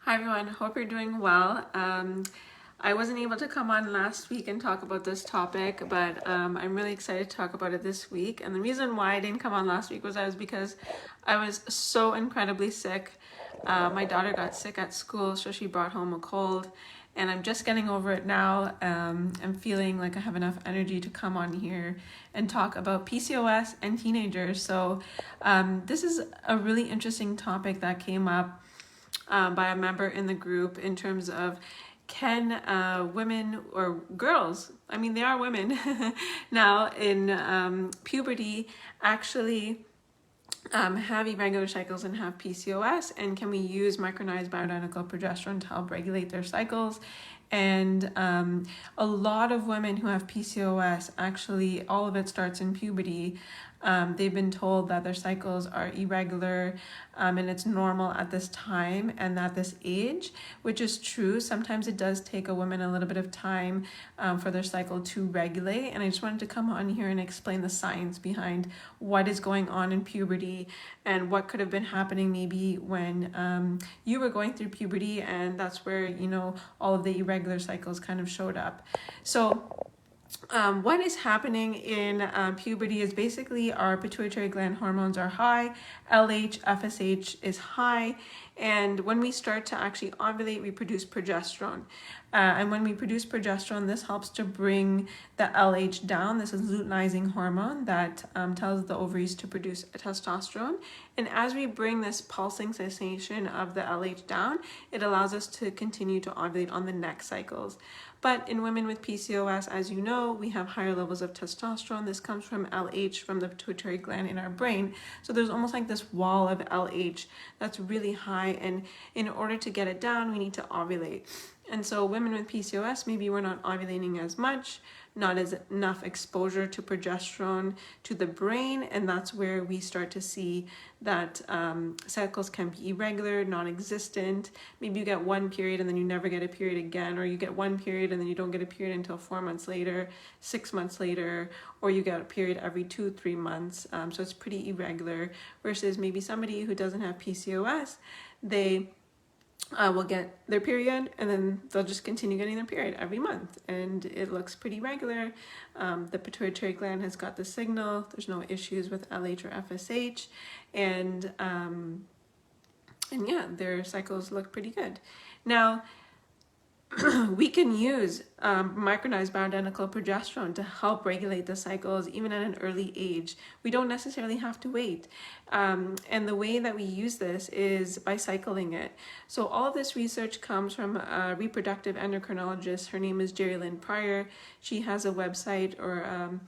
Hi everyone, hope you're doing well. I wasn't able to come on last week and talk about this topic, but I'm really excited to talk about it this week. And the reason why I didn't come on last week was because I was so incredibly sick. My daughter got sick at school, so she brought home a cold, and I'm just getting over it now. I'm feeling like I have enough energy to come on here and talk about PCOS and teenagers. So this is a really interesting topic that came up by a member in the group in terms of can women or girls, I mean they are women now in puberty, actually have irregular cycles and have PCOS, and can we use micronized bioidentical progesterone to help regulate their cycles? And a lot of women who have PCOS, actually all of it starts in puberty. They've been told that their cycles are irregular and it's normal at this time and at this age, which is true. Sometimes it does take a woman a little bit of time for their cycle to regulate. And I just wanted to come on here and explain the science behind what is going on in puberty and what could have been happening maybe when you were going through puberty, and that's where, you know, all of the irregular cycles kind of showed up. So what is happening in puberty is basically our pituitary gland hormones are high, LH, FSH is high, and when we start to actually ovulate, we produce progesterone. And when we produce progesterone, this helps to bring the LH down. This is luteinizing hormone that tells the ovaries to produce testosterone. And as we bring this pulsing sensation of the LH down, it allows us to continue to ovulate on the next cycles. But in women with PCOS, as you know, we have higher levels of testosterone. This comes from LH, from the pituitary gland in our brain. So there's almost like this wall of LH that's really high. And in order to get it down, we need to ovulate. And so women with PCOS, maybe we're not ovulating as much, not as enough exposure to progesterone to the brain, and that's where we start to see that cycles can be irregular, non-existent. Maybe you get one period and then you never get a period again, or you get one period and then you don't get a period until 4 months later, 6 months later, or you get a period every 2-3 months. So it's pretty irregular, versus maybe somebody who doesn't have PCOS, they will get their period and then they'll just continue getting their period every month, and it looks pretty regular. The pituitary gland has got the signal, there's no issues with LH or FSH, and yeah, their cycles look pretty good. Now we can use micronized bioidentical progesterone to help regulate the cycles even at an early age. We don't necessarily have to wait. And the way that we use this is by cycling it. So all of this research comes from a reproductive endocrinologist. Her name is Jerry Lynn Pryor. She has a website or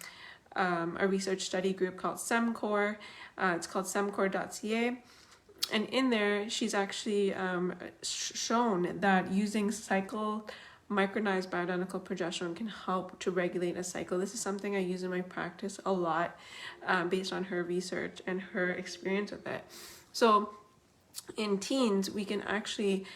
a research study group called SEMCOR. It's called semcor.ca. And in there, she's actually shown that using cycle micronized bioidentical progesterone can help to regulate a cycle. This is something I use in my practice a lot based on her research and her experience with it. So in teens, we can actually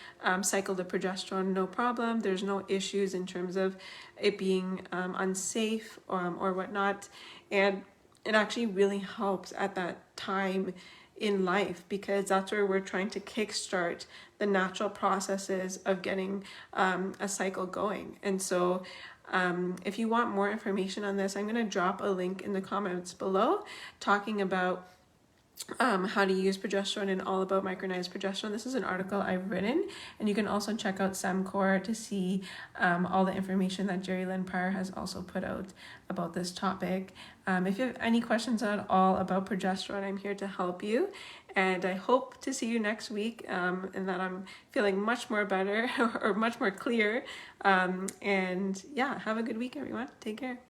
cycle the progesterone no problem. There's no issues in terms of it being unsafe or whatnot. And it actually really helps at that time in life, because that's where we're trying to kickstart the natural processes of getting a cycle going. And so if you want more information on this, I'm going to drop a link in the comments below talking about how to use progesterone and all about micronized progesterone. This is an article I've written, and you can also check out SEMCOR to see all the information that Jerry Lynn Pryor has also put out about this topic. If you have any questions at all about progesterone, I'm here to help you, and I hope to see you next week, and that I'm feeling much more better or much more clear. And yeah, have a good week, everyone. Take care.